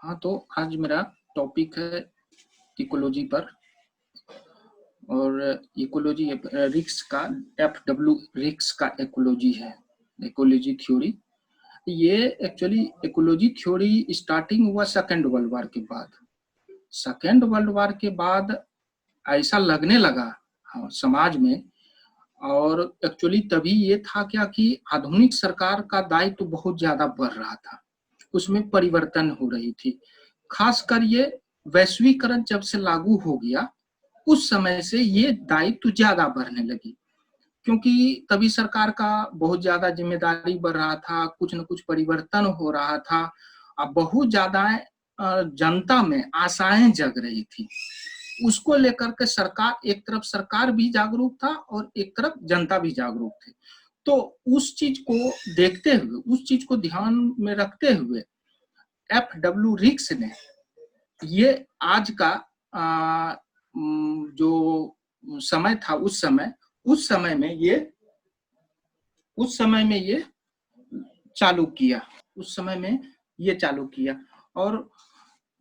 हाँ, तो आज मेरा टॉपिक है इकोलॉजी पर और इकोलॉजी रिक्स का एफडब्ल्यू रिक्स का इकोलॉजी है, इकोलॉजी थ्योरी। ये एक्चुअली इकोलॉजी थ्योरी स्टार्टिंग हुआ सेकेंड वर्ल्ड वॉर के बाद। सेकेंड वर्ल्ड वॉर के बाद ऐसा लगने लगा हाँ, समाज में, और एक्चुअली तभी ये था क्या कि आधुनिक सरकार का दायित्व तो बहुत ज्यादा बढ़ रहा था, उसमें परिवर्तन हो रही थी। खासकर ये वैश्वीकरण जब से लागू हो गया उस समय से ये दायित्व ज्यादा बढ़ने लगी, क्योंकि तभी सरकार का बहुत ज्यादा जिम्मेदारी बढ़ रहा था, कुछ न कुछ परिवर्तन हो रहा था। अब बहुत ज्यादा जनता में आशाएं जग रही थी, उसको लेकर के सरकार, एक तरफ सरकार भी जागरूक था और एक तरफ जनता भी जागरूक थी। तो उस चीज को देखते हुए, उस चीज को ध्यान में रखते हुए एफडब्ल्यू रिक्स ने ये आज का जो समय था उस समय में ये चालू किया, उस समय में ये चालू किया। और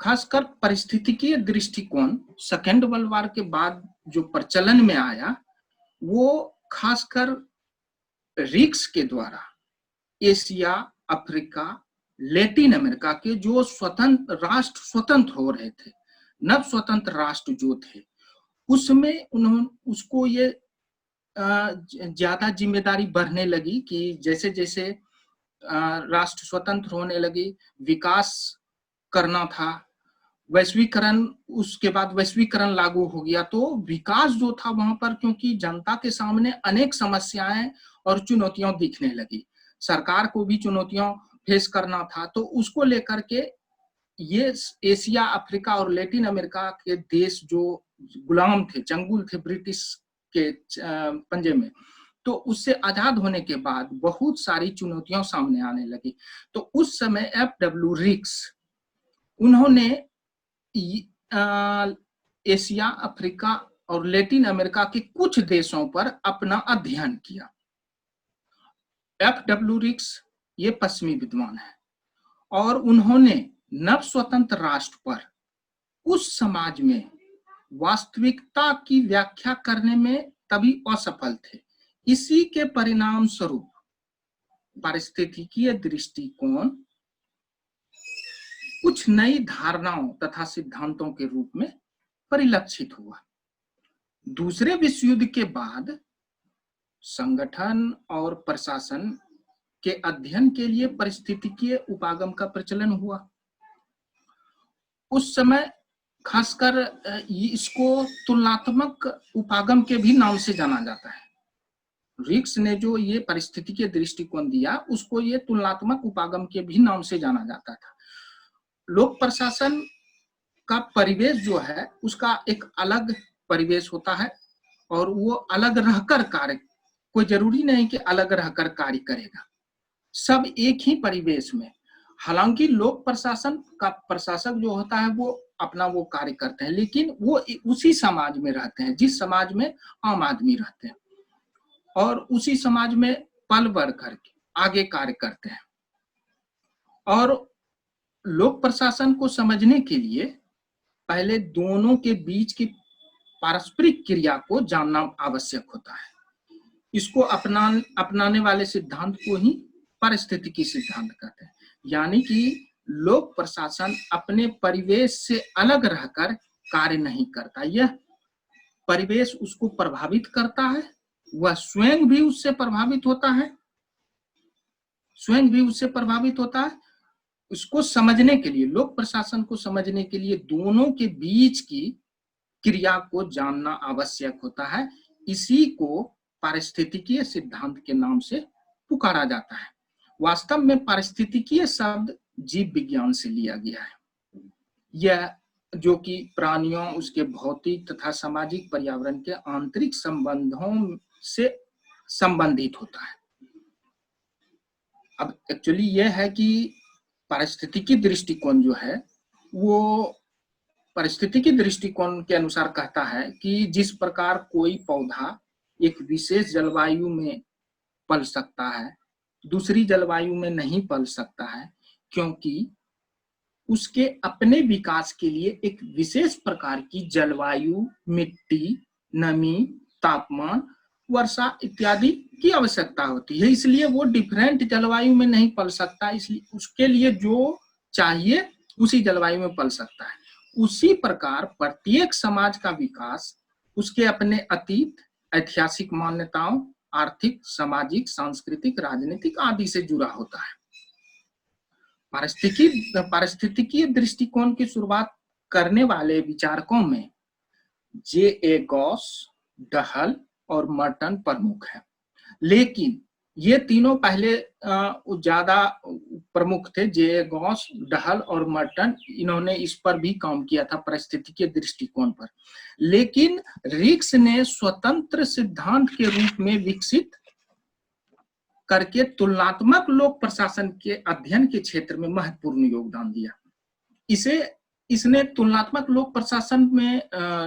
खासकर परिस्थितिकीय दृष्टिकोण सेकेंड वर्ल्ड वॉर के बाद जो प्रचलन में आया, वो खासकर रिक्स के द्वारा एशिया, अफ्रीका, लैटिन अमेरिका के जो स्वतंत्र हो रहे थे, नव स्वतंत्र राष्ट्र जो थे, उसमें उन्होंने उसको ये ज्यादा जिम्मेदारी बढ़ने लगी कि जैसे जैसे राष्ट्र स्वतंत्र होने लगे, विकास करना था। वैश्वीकरण, उसके बाद वैश्वीकरण लागू हो गया, तो विकास जो था वहां पर, क्योंकि जनता के सामने अनेक समस्याएं और चुनौतियां दिखने लगी, सरकार को भी चुनौतियां फेस करना था। तो उसको लेकर के ये एशिया, अफ्रीका और लैटिन अमेरिका के देश जो गुलाम थे, चंगुल थे ब्रिटिश के पंजे में, तो उससे आजाद होने के बाद बहुत सारी चुनौतियां सामने आने लगी। तो उस समय एफडब्ल्यू रिक्स, उन्होंने एशिया, अफ्रीका और लैटिन अमेरिका के कुछ देशों पर अपना अध्ययन किया। एफडब्ल्यू रिक्स ये पश्चिमी विद्वान है और उन्होंने नव स्वतंत्र राष्ट्र पर उस समाज में वास्तविकता की व्याख्या करने में तभी असफल थे। इसी के परिणाम स्वरूप पारिस्थितिकीय दृष्टिकोण कुछ नई धारणाओं तथा सिद्धांतों के रूप में परिलक्षित हुआ। दूसरे विश्व युद्ध के बाद संगठन और प्रशासन के अध्ययन के लिए पारिस्थितिकीय उपागम का प्रचलन हुआ। उस समय खासकर इसको तुलनात्मक उपागम के भी नाम से जाना जाता है। रिक्स ने जो ये पारिस्थितिकीय दृष्टिकोण दिया, उसको ये तुलनात्मक उपागम के भी नाम से जाना जाता था। लोक प्रशासन का परिवेश जो है, उसका एक अलग परिवेश होता है और वो अलग रहकर कार्य, कोई जरूरी नहीं कि अलग रहकर कार्य करेगा, सब एक ही परिवेश में। हालांकि लोक प्रशासन का प्रशासक जो होता है वो अपना वो कार्य करते हैं, लेकिन वो उसी समाज में रहते हैं जिस समाज में आम आदमी रहते हैं, और उसी समाज में पल बढ़ करके आगे कार्य करते हैं। और लोक प्रशासन को समझने के लिए पहले दोनों के बीच की पारस्परिक क्रिया को जानना आवश्यक होता है। इसको अपनाने वाले सिद्धांत को ही पारिस्थितिकी सिद्धांत कहते हैं। यानी कि लोक प्रशासन अपने परिवेश से अलग रहकर कार्य नहीं करता, यह परिवेश उसको प्रभावित करता है, वह स्वयं भी उससे प्रभावित होता है। उसको समझने के लिए, लोक प्रशासन को समझने के लिए दोनों के बीच की क्रिया को जानना आवश्यक होता है। इसी को पारिस्थितिकीय सिद्धांत के नाम से पुकारा जाता है। वास्तव में पारिस्थितिकीय शब्द जीव विज्ञान से लिया गया है, यह जो कि प्राणियों, उसके भौतिक तथा सामाजिक पर्यावरण के आंतरिक संबंधों से संबंधित होता है। अब एक्चुअली यह है कि पारिस्थितिकी दृष्टिकोण जो है, वो परिस्थितिकी दृष्टिकोण के अनुसार कहता है कि जिस प्रकार कोई पौधा एक विशेष जलवायु में पल सकता है, दूसरी जलवायु में नहीं पल सकता है, क्योंकि उसके अपने विकास के लिए एक विशेष प्रकार की जलवायु, मिट्टी, नमी, तापमान, वर्षा इत्यादि की आवश्यकता होती है। इसलिए वो डिफरेंट जलवायु में नहीं पल सकता, इसलिए उसके लिए जो चाहिए उसी जलवायु में पल सकता है। उसी प्रकार प्रत्येक समाज का विकास उसके अपने अतीत, ऐतिहासिक मान्यताओं, आर्थिक, सामाजिक, सांस्कृतिक, राजनीतिक आदि से जुड़ा होता है। पारिस्थितिकीय दृष्टिकोण की शुरुआत करने वाले विचारकों में जे.ए. गॉस, डहल और मर्टन प्रमुख है, लेकिन ये तीनों पहले ज्यादा प्रमुख थे। जे.ए. गॉस, डहल और मर्टन, इन्होंने इस पर भी काम किया था पारिस्थितिकीय दृष्टिकोण पर, लेकिन रिक्स ने स्वतंत्र सिद्धांत के रूप में विकसित करके तुलनात्मक लोक प्रशासन के अध्ययन के क्षेत्र में महत्वपूर्ण योगदान दिया। इसने तुलनात्मक लोक प्रशासन में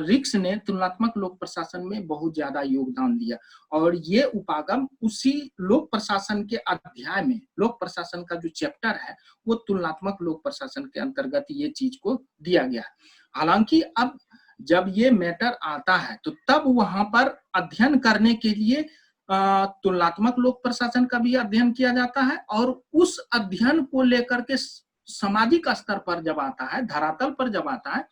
रिक्स ने तुलनात्मक लोक प्रशासन में बहुत ज्यादा योगदान दिया, और ये उपागम उसी लोक प्रशासन के अध्याय में, लोक प्रशासन का जो चैप्टर है वो तुलनात्मक लोक प्रशासन के अंतर्गत ये चीज को दिया गया। हालांकि अब जब ये मैटर आता है तो तब वहां पर अध्ययन करने के लिए तुलनात्मक लोक प्रशासन का भी अध्ययन किया जाता है, और उस अध्ययन को लेकर के सामाजिक स्तर पर जब आता है, धरातल पर जब आता है,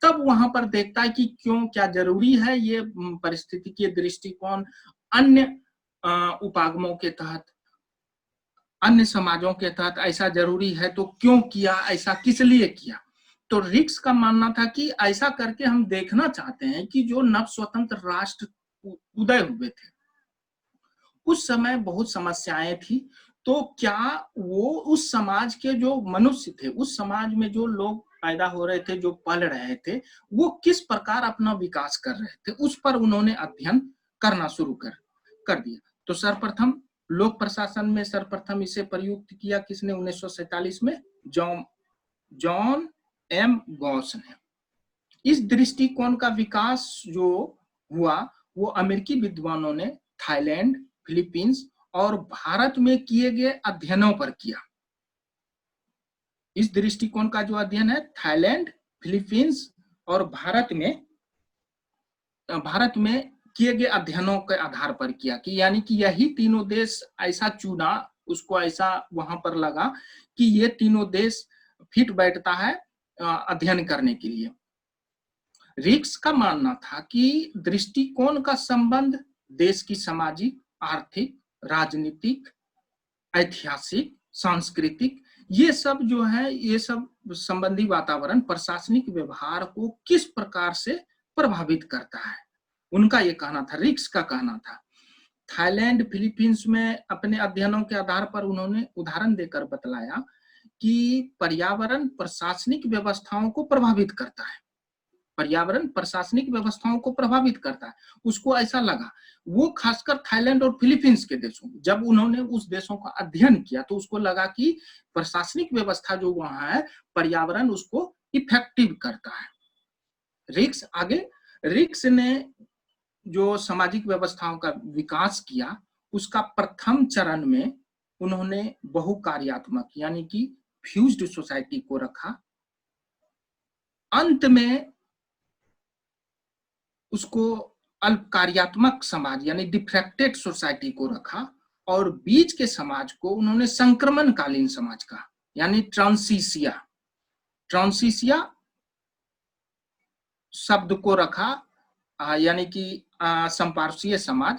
तब वहां पर देखता है कि क्यों, क्या जरूरी है ये पारिस्थितिकीय दृष्टिकोण अन्य उपागमों के तहत, अन्य समाजों के तहत ऐसा जरूरी है, तो क्यों किया, ऐसा किस लिए किया। तो रिक्स का मानना था कि ऐसा करके हम देखना चाहते हैं कि जो नव स्वतंत्र राष्ट्र उदय हुए थे उस समय बहुत समस्याएं थी, तो क्या वो उस समाज के जो मनुष्य थे, उस समाज में जो लोग पैदा हो रहे थे, जो पल रहे थे, वो किस प्रकार अपना विकास कर रहे थे, उस पर उन्होंने अध्ययन करना शुरू कर दिया। तो सर्वप्रथम लोक प्रशासन में सर्वप्रथम इसे प्रयुक्त किया किसने? 1947 में जॉन एम गॉस ने। इस दृष्टिकोण का विकास जो हुआ वो अमेरिकी विद्वानों ने थाईलैंड, फिलीपींस और भारत में किए गए अध्ययनों पर किया। इस दृष्टिकोण का जो अध्ययन है थाईलैंड, फिलीपींस और भारत में किए गए अध्ययनों के आधार पर किया, कि यानी कि यही तीनों देश ऐसा चुना, उसको ऐसा वहां पर लगा कि ये तीनों देश फिट बैठता है अध्ययन करने के लिए। रिक्स का मानना था कि दृष्टिकोण का संबंध देश की सामाजिक, आर्थिक, राजनीतिक, ऐतिहासिक, सांस्कृतिक, ये सब जो है, ये सब संबंधी वातावरण प्रशासनिक व्यवहार को किस प्रकार से प्रभावित करता है, उनका ये कहना था, रिक्स का कहना था। थाईलैंड, फिलीपींस में अपने अध्ययनों के आधार पर उन्होंने उदाहरण देकर बतलाया कि पर्यावरण प्रशासनिक व्यवस्थाओं को प्रभावित करता है, पर्यावरण प्रशासनिक व्यवस्थाओं को प्रभावित करता है। उसको ऐसा लगा, वो खासकर थाईलैंड और फिलीपींस के देशों, जब उन्होंने उस देशों का अध्ययन किया तो उसको लगा कि प्रशासनिक व्यवस्था जो वहां है, पर्यावरण उसको इफेक्टिव करता है। रिक्स ने जो सामाजिक व्यवस्थाओं का विकास किया, उसका प्रथम चरण में उन्होंने बहुकार्यात्मक यानी कि फ्यूज्ड सोसाइटी को रखा, अंत में उसको अल्पकार्यात्मक समाज यानी डिफ्रैक्टेड सोसाइटी को रखा, और बीच के समाज को उन्होंने संक्रमणकालीन समाज का यानी ट्रांसिसिया शब्द को रखा, यानी कि संपार्श्वीय समाज,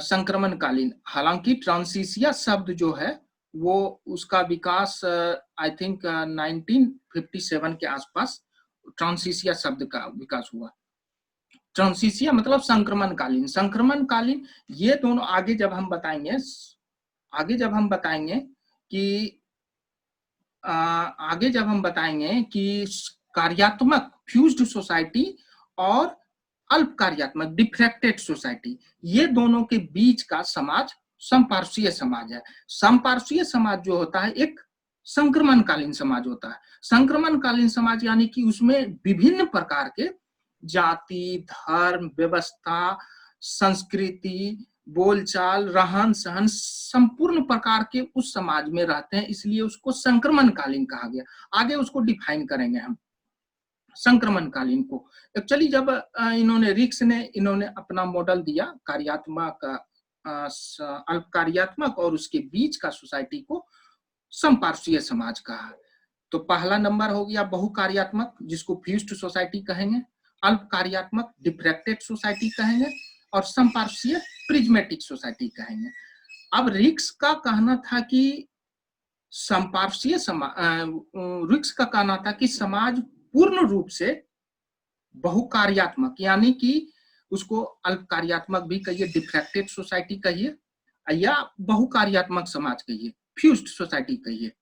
संक्रमणकालीन। हालांकि ट्रांसिसिया शब्द जो है वो उसका विकास आई थिंक 1957 के आसपास ट्रांसिसिया शब्द का विकास हुआ। ट्रांसिसिया मतलब संक्रमणकालीन, ये दोनों आगे जब हम बताएंगे कि कार्यात्मक फ्यूज्ड सोसाइटी और अल्प कार्यात्मक डिफ्रैक्टेड सोसाइटी, ये दोनों के बीच का समाज संपार्श्वीय समाज है। संपार्श्वीय समाज जो होता है एक संक्रमणकालीन समाज होता है। संक्रमणकालीन समाज यानी कि उसमें विभिन्न प्रकार के जाति, धर्म, व्यवस्था, संस्कृति, बोलचाल, रहन सहन संपूर्ण प्रकार के उस समाज में रहते हैं, इसलिए उसको संक्रमणकालीन कहा गया। आगे उसको डिफाइन करेंगे हम संक्रमणकालीन को। एक्चुअली जब रिक्स ने इन्होंने अपना मॉडल दिया कार्यात्मक, अल्प कार्यात्मक और उसके बीच का सोसाइटी को समपार्श्वीय समाज कहा। तो पहला नंबर हो गया बहुकार्यात्मक, जिसको फ्यूज्ड सोसाइटी कहेंगे, अल्प कार्यात्मक डिफ्रैक्टेड सोसाइटी कहेंगे, और समपार्श्वीय प्रिज्मेटिक सोसाइटी कहेंगे। अब रिक्स का कहना था कि समपार्श्वीय रिक्स का कहना था कि समाज पूर्ण रूप से बहुकार्यात्मक, यानी कि उसको अल्प कार्यात्मक भी कहिए, डिफ्रैक्टेड सोसाइटी कहिए, या बहुकार्यात्मक समाज कहिए, फ्यूज्ड सोसाइटी कहिए।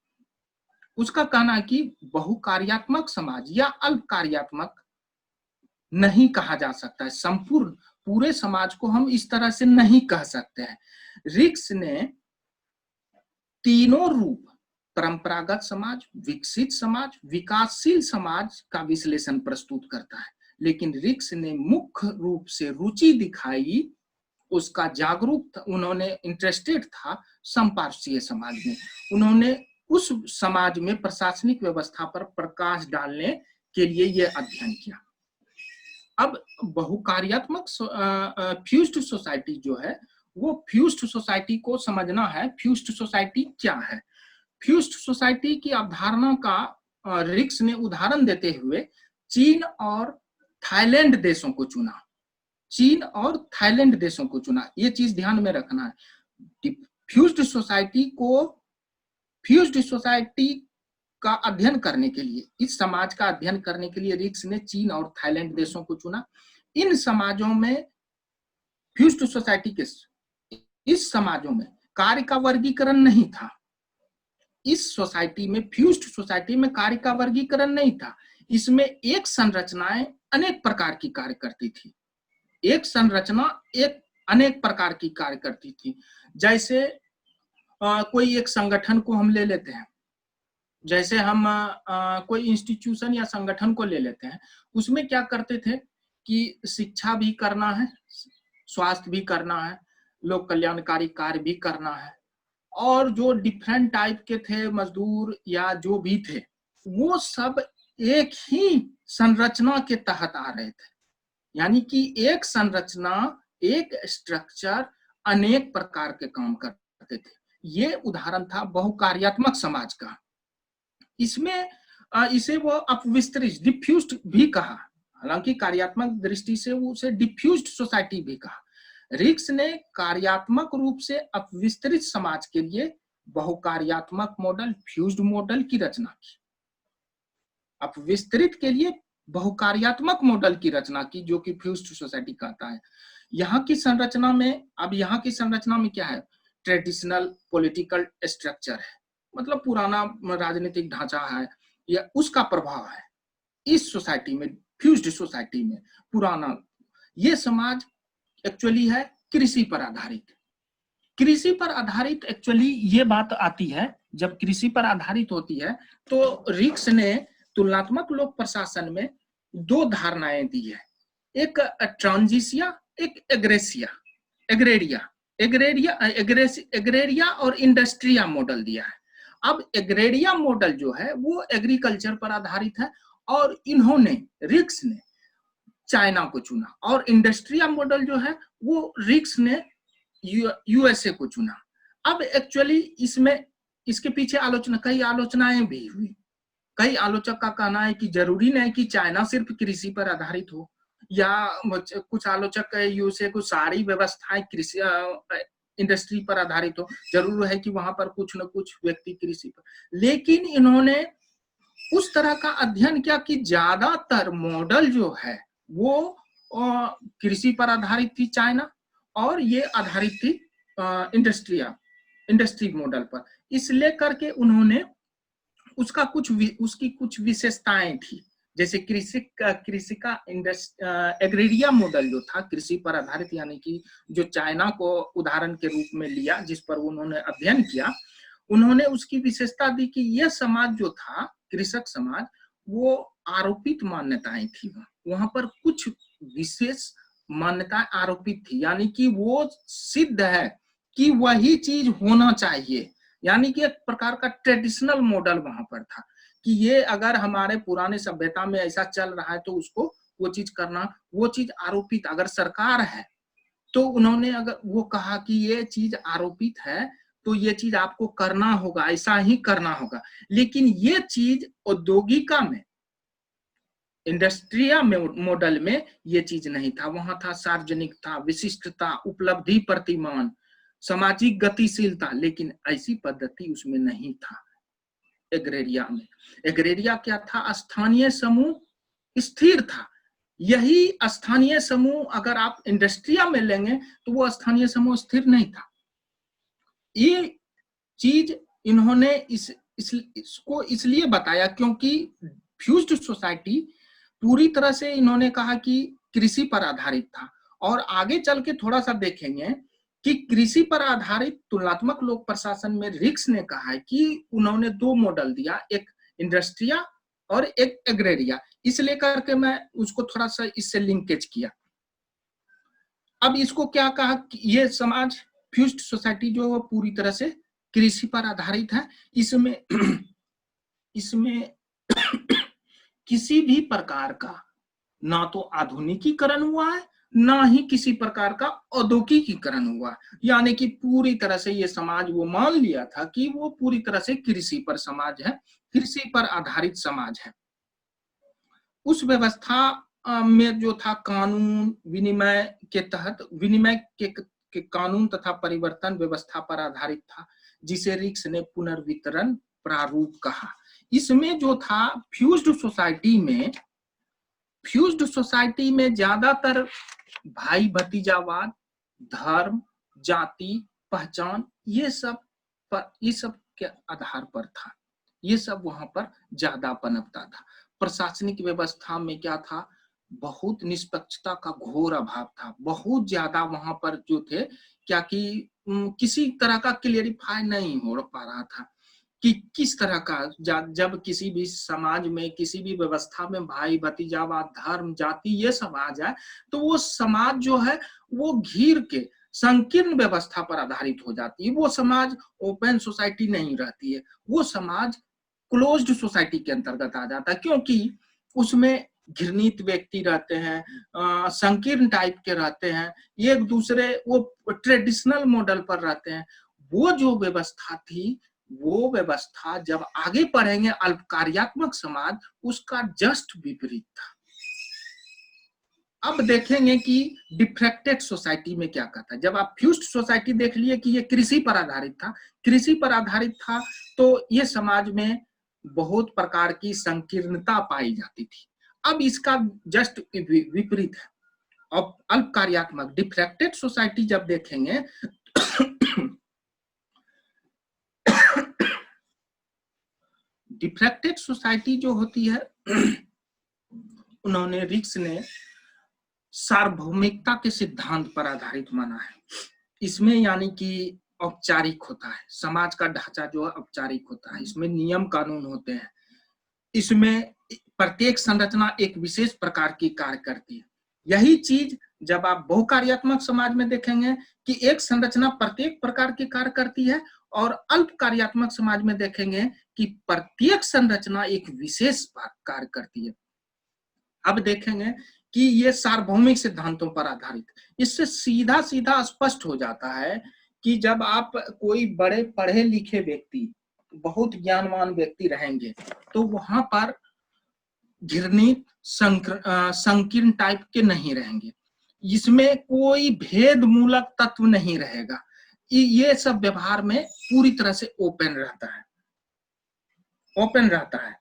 उसका कहना है कि बहुकार्यात्मक समाज या अल्प कार्यात्मक नहीं कहा जा सकता है, संपूर्ण पूरे समाज को हम इस तरह से नहीं कह सकते हैं। रिक्स ने तीनों रूप, परंपरागत समाज, विकसित समाज, विकासशील समाज का विश्लेषण प्रस्तुत करता है, लेकिन रिक्स ने मुख्य रूप से रुचि दिखाई, उसका जागरूक, उन्होंने इंटरेस्टेड था समपार्श्वीय समाज में। उन्होंने उस समाज में प्रशासनिक व्यवस्था पर प्रकाश डालने के लिए यह अध्ययन किया। अब बहुकार्यात्मक फ्यूज्ड सोसाइटी जो है, वो फ्यूज्ड सोसाइटी को समझना है। फ्यूज्ड सोसाइटी क्या है? फ्यूज्ड सोसाइटी की अवधारणा का रिक्स ने उदाहरण देते हुए चीन और थाईलैंड देशों को चुना। चीन और थाईलैंड देशों को चुना, ये चीज ध्यान में रखना है। फ्यूज्ड सोसाइटी का अध्ययन करने के लिए, इस समाज का अध्ययन करने के लिए रिक्स ने चीन और थाईलैंड देशों को चुना। इन समाजों में फ्यूज्ड सोसाइटी के इस समाजों में कार्य का वर्गीकरण नहीं था। इस सोसाइटी में, फ्यूज्ड सोसाइटी में कार्य का वर्गीकरण नहीं था। इसमें एक संरचनाएं अनेक प्रकार की कार्य करती थी। एक संरचना एक अनेक प्रकार की कार्य करती थी। जैसे कोई एक संगठन को हम ले लेते हैं, जैसे हम कोई इंस्टीट्यूशन या संगठन को ले लेते हैं, उसमें क्या करते थे कि शिक्षा भी करना है, स्वास्थ्य भी करना है, लोक कल्याणकारी कार्य भी करना है, और जो डिफरेंट टाइप के थे मजदूर या जो भी थे, वो सब एक ही संरचना के तहत आ रहे थे। यानी कि एक संरचना, एक स्ट्रक्चर अनेक प्रकार के काम करते थे। ये उदाहरण था बहुकार्यात्मक समाज का। इसमें इसे वो अपविस्तृत, डिफ्यूज्ड भी कहा। हालांकि कार्यात्मक दृष्टि से वो उसे डिफ्यूज्ड सोसाइटी भी कहा। रिक्स ने कार्यात्मक रूप से अपविस्तृत समाज के लिए बहुकार्यात्मक मॉडल, फ्यूज्ड मॉडल की रचना की। अपविस्तृत के लिए बहुकार्यात्मक मॉडल की रचना की, जो कि फ्यूज्ड सोसाइटी कहता है। यहाँ की संरचना में, अब यहाँ की संरचना में क्या है? ट्रेडिशनल पॉलिटिकल स्ट्रक्चर है, मतलब पुराना राजनीतिक ढांचा है, या उसका प्रभाव है इस सोसाइटी में, फ्यूज्ड सोसाइटी में पुराना। ये समाज एक्चुअली है कृषि पर आधारित। कृषि पर आधारित एक्चुअली ये बात आती है, जब कृषि पर आधारित होती है तो रिक्स ने तुलनात्मक लोक प्रशासन में दो धारणाएं दी है। एक ट्रांजिशिया, एक एग्रेरिया और इंडस्ट्रिया मॉडल दिया है। अब एग्रेरिया मॉडल जो है वो एग्रीकल्चर पर आधारित है, और इन्होंने, रिक्स ने चाइना को चुना, और इंडस्ट्रिया मॉडल जो है वो रिक्स ने यूएसए को चुना। अब एक्चुअली इसमें, इसके पीछे कई आलोचनाएं भी हुई। कई आलोचक का कहना है कि जरूरी नहीं कि चाइना सिर्फ कृषि पर आधारित हो, या कुछ आलोचक यूएसए को सारी व्यवस्थाएं कृषि इंडस्ट्री पर आधारित हो, जरूर है कि वहां पर कुछ न कुछ व्यक्ति कृषि पर। लेकिन इन्होंने उस तरह का अध्ययन किया कि ज्यादातर मॉडल जो है वो कृषि पर आधारित थी चाइना, और ये आधारित थी इंडस्ट्री मॉडल पर। इसलिए करके उन्होंने उसकी कुछ विशेषताएं थी। जैसे कृषि का एग्रेरिया मॉडल जो था कृषि पर आधारित, यानी कि जो चाइना को उदाहरण के रूप में लिया, जिस पर उन्होंने अध्ययन किया, उन्होंने उसकी विशेषता दी कि यह समाज जो था, कृषक समाज, वो आरोपित मान्यताएं थी। वहां पर कुछ विशेष मान्यताएं आरोपित थी, यानी कि वो सिद्ध है कि वही चीज होना चाहिए, यानी कि एक प्रकार का ट्रेडिशनल मॉडल वहां पर था कि ये अगर हमारे पुराने सभ्यता में ऐसा चल रहा है तो उसको वो चीज करना, वो चीज आरोपित अगर सरकार है तो उन्होंने अगर वो कहा कि ये चीज आरोपित है तो ये चीज आपको करना होगा, ऐसा ही करना होगा। लेकिन ये चीज औद्योगिका में, इंडस्ट्रिया मॉडल में ये चीज नहीं था। वहां था सार्वजनिक था, विशिष्टता, उपलब्धि प्रतिमान, सामाजिक गतिशीलता, लेकिन ऐसी पद्धति उसमें नहीं था एग्रेरिया में। एग्रेरिया क्या था? स्थानीय समूह स्थिर था। यही स्थानीय समूह अगर आप इंडस्ट्रिया में लेंगे तो वो स्थानीय समूह स्थिर नहीं था। ये चीज इन्होंने इसको इसलिए बताया क्योंकि फ्यूज्ड सोसाइटी पूरी तरह से इन्होंने कहा कि कृषि पर आधारित था। और आगे चल के थोड़ा सा देखेंगे कि कृषि पर आधारित तुलनात्मक लोक प्रशासन में रिक्स ने कहा है कि उन्होंने दो मॉडल दिया, एक इंडस्ट्रिया और एक एग्रेरिया। इस लेकर के मैं उसको थोड़ा सा इससे लिंकेज किया। अब इसको क्या कहा कि ये समाज फ्यूज्ड सोसाइटी जो पूरी तरह से कृषि पर आधारित है, इसमें किसी भी प्रकार का ना तो आधुनिकीकरण हुआ है, ना ही किसी प्रकार का औद्योगिकीकरण हुआ, यानी कि पूरी तरह से ये समाज वो मान लिया था कि वो पूरी तरह से कृषि पर समाज है, कृषि पर आधारित समाज है। उस व्यवस्था में जो था कानून विनिमय के तहत, विनिमय के कानून तथा परिवर्तन व्यवस्था पर आधारित था, जिसे रिक्स ने पुनर्वितरण प्रारूप कहा। इसमें जो था फ्यूज्ड सोसाइटी में ज्यादातर भाई भतीजावाद, धर्म, जाति, पहचान, ये सब के आधार पर था। ये सब वहां पर ज्यादा पनपता था। प्रशासनिक व्यवस्था में क्या था? बहुत निष्पक्षता का घोर अभाव था। बहुत ज्यादा वहां पर जो थे क्या कि किसी तरह का क्लियरिफाई नहीं हो पा रहा था कि किस तरह का, जब किसी भी समाज में, किसी भी व्यवस्था में भाई भतीजावाद, धर्म, जाति ये सब आ जाए तो वो समाज जो है वो घिर के संकीर्ण व्यवस्था पर आधारित हो जाती है। वो समाज ओपन सोसाइटी नहीं रहती है, वो समाज क्लोज्ड सोसाइटी के अंतर्गत आ जाता है, क्योंकि उसमें घृणित व्यक्ति रहते हैं, संकीर्ण टाइप के रहते हैं, एक दूसरे वो ट्रेडिशनल मॉडल पर रहते हैं। वो जो व्यवस्था थी, वो व्यवस्था जब आगे पढ़ेंगे अल्पकार्यात्मक समाज, उसका जस्ट विपरीत था। अब देखेंगे कि डिफ्रैक्टेड सोसाइटी में क्या कहता है। जब आप फ्यूज्ड सोसाइटी देख लिए कि ये कृषि पर आधारित था, कृषि पर आधारित था तो ये समाज में बहुत प्रकार की संकीर्णता पाई जाती थी। अब इसका जस्ट विपरीत है। अब अल्पकार्यात्मक डिफ्रैक्टेड सोसाइटी जब देखेंगे डिफ्रैक्टेड सोसाइटी जो होती है उन्होंने रिक्स ने सार्वभौमिकता के सिद्धांत पर आधारित माना है। इसमें यानी कि औपचारिक होता है, समाज का ढांचा जो है औपचारिक होता है, इसमें नियम कानून होते हैं, इसमें प्रत्येक संरचना एक विशेष प्रकार की कार्य करती है। यही चीज जब आप बहुकार्यात्मक समाज में देखेंगे कि एक संरचना प्रत्येक प्रकार की कार्य करती है, और अल्प कार्यात्मक समाज में देखेंगे कि प्रत्येक संरचना एक विशेष कार्य करती है। अब देखेंगे कि ये सार्वभौमिक सिद्धांतों पर आधारित, इससे सीधा सीधा स्पष्ट हो जाता है कि जब आप कोई बड़े पढ़े लिखे व्यक्ति, बहुत ज्ञानवान व्यक्ति रहेंगे तो वहां पर घृणित संकीर्ण टाइप के नहीं रहेंगे, इसमें कोई भेद मूलक तत्व नहीं रहेगा, ये सब व्यवहार में पूरी तरह से ओपन रहता है।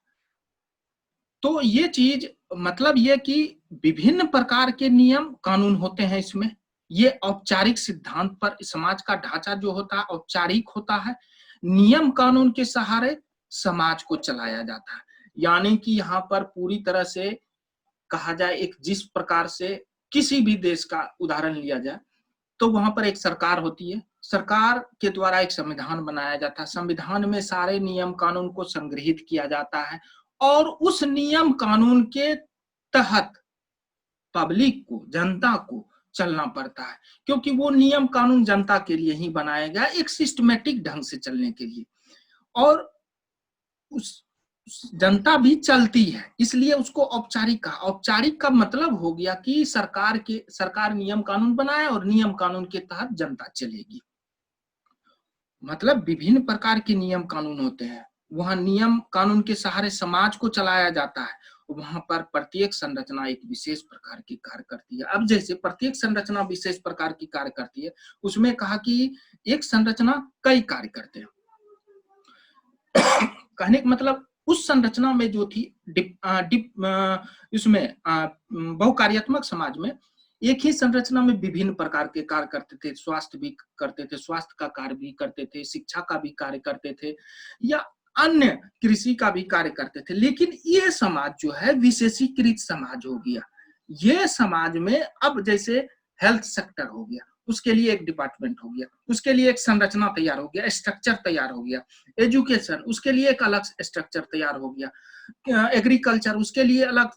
तो ये चीज मतलब ये कि विभिन्न प्रकार के नियम कानून होते हैं इसमें। ये औपचारिक सिद्धांत पर समाज का ढांचा जो होता है औपचारिक होता है, नियम कानून के सहारे समाज को चलाया जाता है। यानी कि यहाँ पर पूरी तरह से कहा जाए, एक जिस प्रकार से किसी भी देश का उदाहरण लिया जाए तो वहां पर एक सरकार होती है, सरकार के द्वारा एक संविधान बनाया जाता है, संविधान में सारे नियम कानून को संग्रहित किया जाता है, और उस नियम कानून के तहत पब्लिक को, जनता को चलना पड़ता है, क्योंकि वो नियम कानून जनता के लिए ही बनाया गया, एक सिस्टमेटिक ढंग से चलने के लिए, और उस जनता भी चलती है, इसलिए उसको औपचारिक कहा। औपचारिक का मतलब हो गया कि सरकार नियम कानून बनाए और नियम कानून के तहत जनता चलेगी। मतलब विभिन्न प्रकार के नियम कानून होते हैं, वहां नियम कानून के सहारे समाज को चलाया जाता है, वहां पर प्रत्येक संरचना एक विशेष प्रकार की कार्य करती है। अब जैसे प्रत्येक संरचना विशेष प्रकार की कार्य करती है, उसमें कहा कि एक संरचना कई कार्य करते हैं। कहने का मतलब उस संरचना में जो थी इसमें बहुकार्यात्मक समाज में एक ही संरचना में विभिन्न प्रकार के कार्य करते थे, स्वास्थ्य भी करते थे, स्वास्थ्य का कार्य भी करते थे, शिक्षा का भी कार्य करते थे, या अन्य कृषि का भी कार्य करते थे। लेकिन ये समाज जो है विशेषीकृत समाज हो गया। ये समाज में अब जैसे हेल्थ सेक्टर हो गया, उसके लिए एक डिपार्टमेंट हो गया, उसके लिए एक संरचना तैयार हो गया, स्ट्रक्चर तैयार हो गया। एजुकेशन, उसके लिए एक अलग स्ट्रक्चर तैयार हो गया। एग्रीकल्चर, उसके लिए अलग,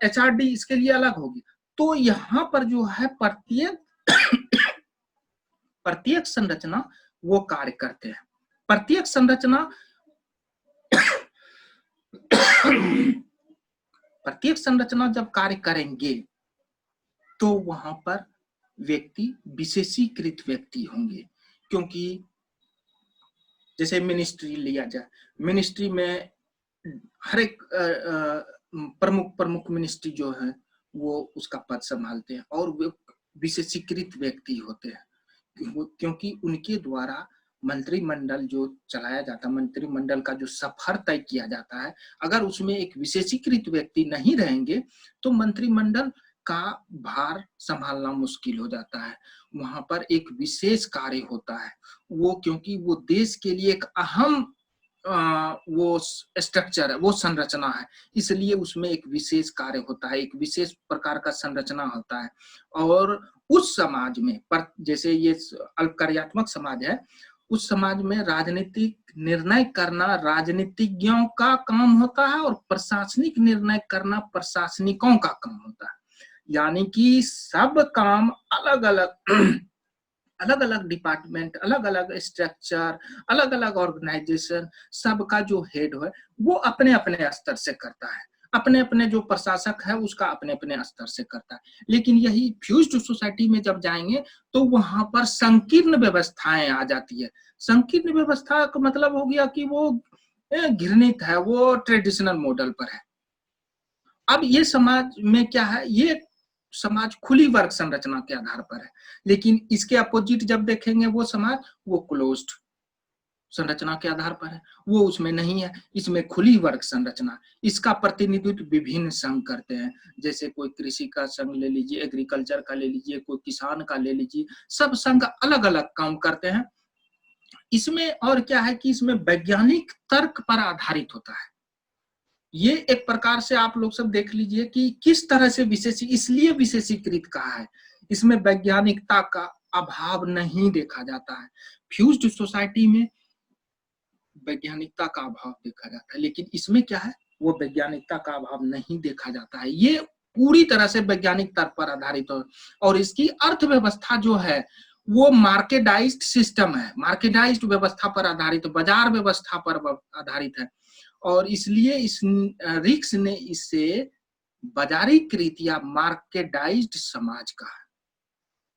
एचआरडी इसके लिए अलग हो गया। तो यहाँ पर जो है प्रत्येक संरचना वो कार्य करते हैं। प्रत्येक संरचना प्रत्येक संरचना जब कार्य करेंगे तो वहां पर व्यक्ति विशेषीकृत व्यक्ति होंगे, क्योंकि जैसे मिनिस्ट्री लिया जाए, मिनिस्ट्री में हर एक प्रमुख मिनिस्ट्री जो है वो उसका पद संभालते हैं, और वो विशेषीकृत व्यक्ति होते हैं, क्योंकि उनके द्वारा मंत्रिमंडल जो चलाया जाता है, मंत्रिमंडल का जो सफर तय किया जाता है, अगर उसमें एक विशेषीकृत व्यक्ति नहीं रहेंगे तो मंत्रिमंडल का भार संभालना मुश्किल हो जाता है। वहां पर एक विशेष कार्य होता है, वो क्योंकि वो देश के लिए एक अहम वो स्ट्रक्चर है, वो संरचना है, इसलिए उसमें एक विशेष कार्य होता है, एक विशेष प्रकार का संरचना होता है। और उस समाज में जैसे ये अल्पकार्यात्मक समाज है, उस समाज में राजनीतिक निर्णय करना राजनीतिज्ञों का काम होता है और प्रशासनिक निर्णय करना प्रशासनिकों का काम होता है। यानी कि सब काम अलग अलग अलग अलग डिपार्टमेंट, अलग अलग स्ट्रक्चर, अलग अलग ऑर्गेनाइजेशन, सबका जो हेड है वो अपने अपने स्तर से करता है, अपने अपने जो प्रशासक है उसका अपने अपने स्तर से करता है। लेकिन यही फ्यूज्ड सोसाइटी में जब जाएंगे तो वहां पर संकीर्ण व्यवस्थाएं आ जाती है। संकीर्ण व्यवस्था का मतलब हो गया कि वो घृणित है, वो ट्रेडिशनल मॉडल पर है। अब ये समाज में क्या है, ये समाज खुली वर्ग संरचना के आधार पर है, लेकिन इसके अपोजिट जब देखेंगे वो समाज वो क्लोज्ड संरचना के आधार पर है, वो उसमें नहीं है, इसमें खुली वर्ग संरचना। इसका प्रतिनिधित्व विभिन्न संघ करते हैं, जैसे कोई कृषि का संघ ले लीजिए, एग्रीकल्चर का ले लीजिए, कोई किसान का ले लीजिए, सब संघ अलग अलग काम करते हैं। इसमें और क्या है कि इसमें वैज्ञानिक तर्क पर आधारित होता है। ये एक प्रकार से आप लोग सब देख लीजिए कि किस तरह से इसलिए विशेषीकृत कहा है, इसमें वैज्ञानिकता का अभाव नहीं देखा जाता है। फ्यूज्ड सोसाइटी में वैज्ञानिकता का अभाव देखा जाता है, लेकिन इसमें क्या है, वो वैज्ञानिकता का अभाव नहीं देखा जाता है। ये पूरी तरह से वैज्ञानिक तर्क पर आधारित हो, और इसकी अर्थव्यवस्था जो है वो मार्केटाइज्ड सिस्टम है, मार्केटाइज्ड व्यवस्था पर आधारित, बाजार व्यवस्था पर आधारित है। और इसलिए इस रिक्स ने इसे बाजारीकृत या मार्केटाइज्ड समाज कहा।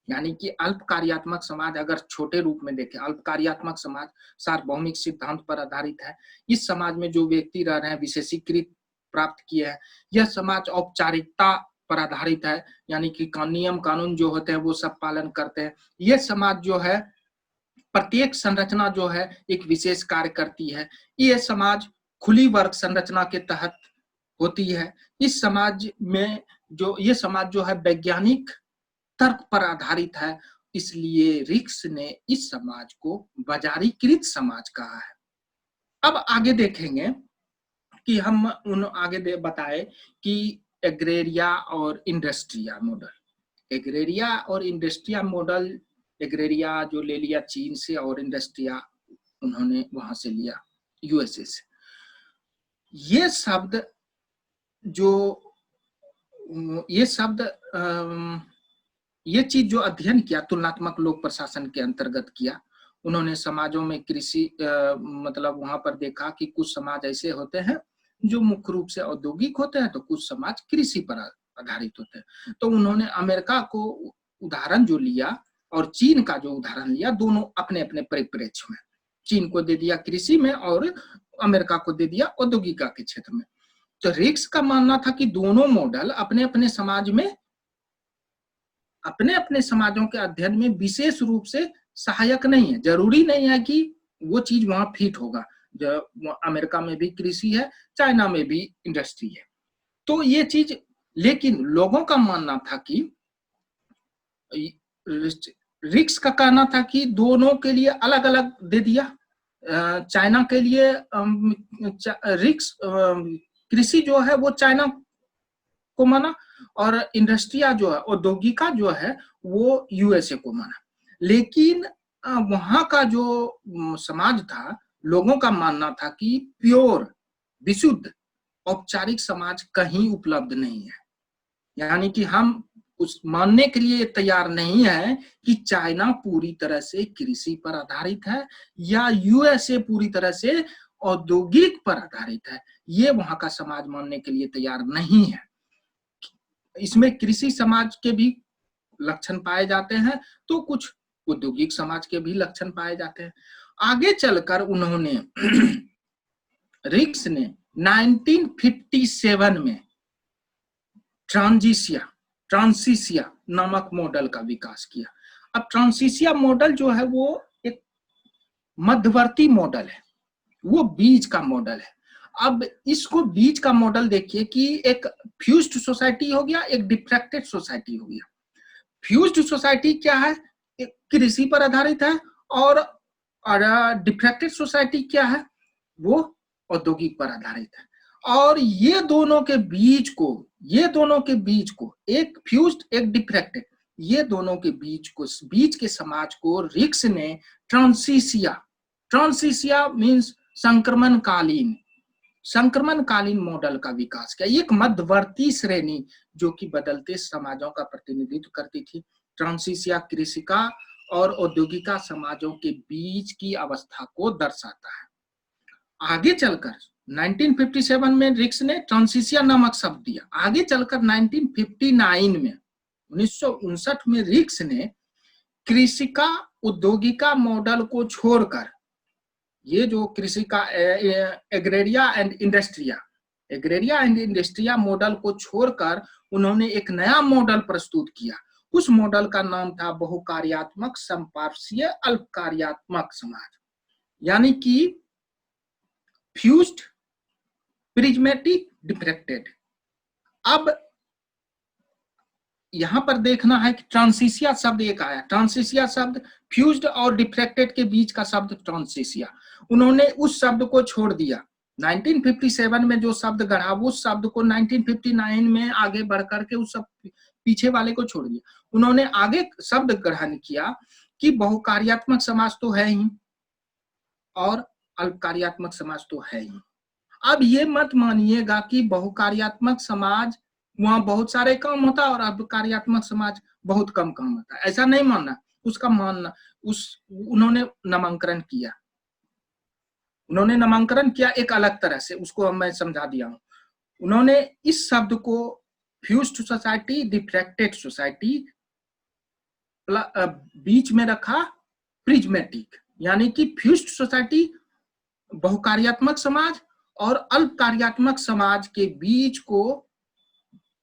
यानी कि अल्पकार्यात्मक समाज अगर छोटे रूप में देखें, अल्पकार्यात्मक समाज सार्वभौमिक सिद्धांत पर आधारित है। इस समाज में जो व्यक्ति रह रहे हैं विशेषीकृत प्राप्त किए हैं। यह समाज औपचारिकता पर आधारित है, यानी कि नियम कानून जो होते हैं वो सब पालन करते हैं। यह समाज जो है प्रत्येक संरचना जो है एक विशेष कार्य करती है। यह समाज खुली वर्ग संरचना के तहत होती है। इस समाज में जो ये समाज जो है वैज्ञानिक तर्क पर आधारित है, इसलिए रिक्स ने इस समाज को बाजारीकृत समाज कहा है। अब आगे देखेंगे कि हम आगे बताए कि एग्रेरिया और इंडस्ट्रिया मॉडल। एग्रेरिया और इंडस्ट्रिया मॉडल, एग्रेरिया जो ले लिया चीन से और इंडस्ट्रिया उन्होंने वहां से लिया यूएसए से। ये शब्द ये चीज जो अध्ययन किया तुलनात्मक लोक प्रशासन के अंतर्गत किया, उन्होंने समाजों में कृषि मतलब वहां पर देखा कि कुछ समाज ऐसे होते हैं जो मुख्य रूप से औद्योगिक होते हैं, तो कुछ समाज कृषि पर आधारित होते हैं। तो उन्होंने अमेरिका को उदाहरण जो लिया और चीन का जो उदाहरण लिया, दोनों अपने अपने परिप्रेक्ष्य में, चीन को दे दिया कृषि में और अमेरिका को दे दिया औद्योगिका के क्षेत्र में। तो रिक्स का मानना था कि दोनों मॉडल अपने अपने समाज में, अपने अपने समाजों के अध्ययन में विशेष रूप से सहायक नहीं है। जरूरी नहीं है कि वो चीज वहां फिट होगा। जो अमेरिका में भी कृषि है, चाइना में भी इंडस्ट्री है, तो ये चीज, लेकिन लोगों का मानना था कि रिक्स का कहना था कि दोनों के लिए अलग अलग दे दिया। चाइना के लिए रिक्स कृषि जो है वो चाइना को माना, और इंडस्ट्रिया जो है, औद्योगिका जो है, वो यूएसए को माना। लेकिन वहां का जो समाज था, लोगों का मानना था कि प्योर, विशुद्ध औपचारिक समाज कहीं उपलब्ध नहीं है। यानी कि हम उस मानने के लिए तैयार नहीं है कि चाइना पूरी तरह से कृषि पर आधारित है या यूएसए पूरी तरह से औद्योगिक पर आधारित है। ये वहां का समाज मानने के लिए तैयार नहीं है। इसमें कृषि समाज के भी लक्षण पाए जाते हैं, तो कुछ औद्योगिक समाज के भी लक्षण पाए जाते हैं। आगे चलकर उन्होंने रिक्स ने 1957 में ट्रांसिसिया नामक मॉडल का विकास किया। अब ट्रांसिसिया मॉडल जो है वो एक मध्यवर्ती मॉडल है, वो बीच का मॉडल है। अब इसको बीच का मॉडल देखिए कि एक फ्यूज्ड सोसाइटी हो गया, एक डिफ्रैक्टेड सोसाइटी हो गया। फ्यूज्ड सोसाइटी क्या है? एक कृषि पर आधारित है, और डिफ्रैक्टेड सोसाइटी क्या है? वो औद्योगिक पर आधारित है। और ये दोनों के बीच को एक फ्यूज्ड एक डिफ्रैक्टेड, ये दोनों के बीच के समाज को रिक्स ने ट्रांसिसिया मीन्स संक्रमणकालीन मॉडल का विकास किया। एक मध्यवर्ती श्रेणी जो कि बदलते समाजों का प्रतिनिधित्व करती थी। ट्रांसिसिया कृषिका और औद्योगिका समाजों के बीच की अवस्था को दर्शाता है। आगे चलकर 1957 में रिक्स ने ट्रांसिसिया नामक शब्द दिया। आगे चलकर 1959 में 1959 में रिक्स ने कृषिका औद्योगिका मॉडल को छोड़कर, ये जो कृषि का एग्रेरिया एंड इंडस्ट्रिया मॉडल को छोड़कर उन्होंने एक नया मॉडल प्रस्तुत किया। उस मॉडल का नाम था बहुकार्यात्मक संपार्श्वीय अल्पकार्यात्मक समाज, यानी कि फ्यूज्ड, प्रिज्मेटिक, डिफ्रैक्टेड। अब यहां पर देखना है कि ट्रांसिसिया शब्द एक आया, ट्रांसिसिया शब्द फ्यूज्ड और डिफ्रैक्टेड के बीच का शब्द ट्रांसिसिया, उन्होंने उस शब्द को छोड़ दिया। 1957 में जो शब्द गढ़ा, उस शब्द को 1959 में आगे बढ़कर के उस सब पीछे वाले को छोड़ दिया। उन्होंने आगे शब्द ग्रहण किया कि बहुकार्यात्मक समाज तो है ही और अल्पकार्यात्मक समाज तो है ही। अब ये मत मानिएगा कि बहुकार्यात्मक समाज वहां बहुत सारे काम होता है और अल्पकार्यात्मक समाज बहुत कम काम होता है, ऐसा नहीं मानना। उसका मानना उन्होंने नामांकन किया एक अलग तरह से, उसको मैं समझा दिया हूं। उन्होंने इस शब्द को फ्यूज्ड सोसाइटी, डिफ्रैक्टेड सोसाइटी बीच में रखा प्रिज्मेटिक, यानी कि फ्यूज्ड सोसाइटी बहुकार्यात्मक समाज और अल्पकार्यात्मक समाज के बीच को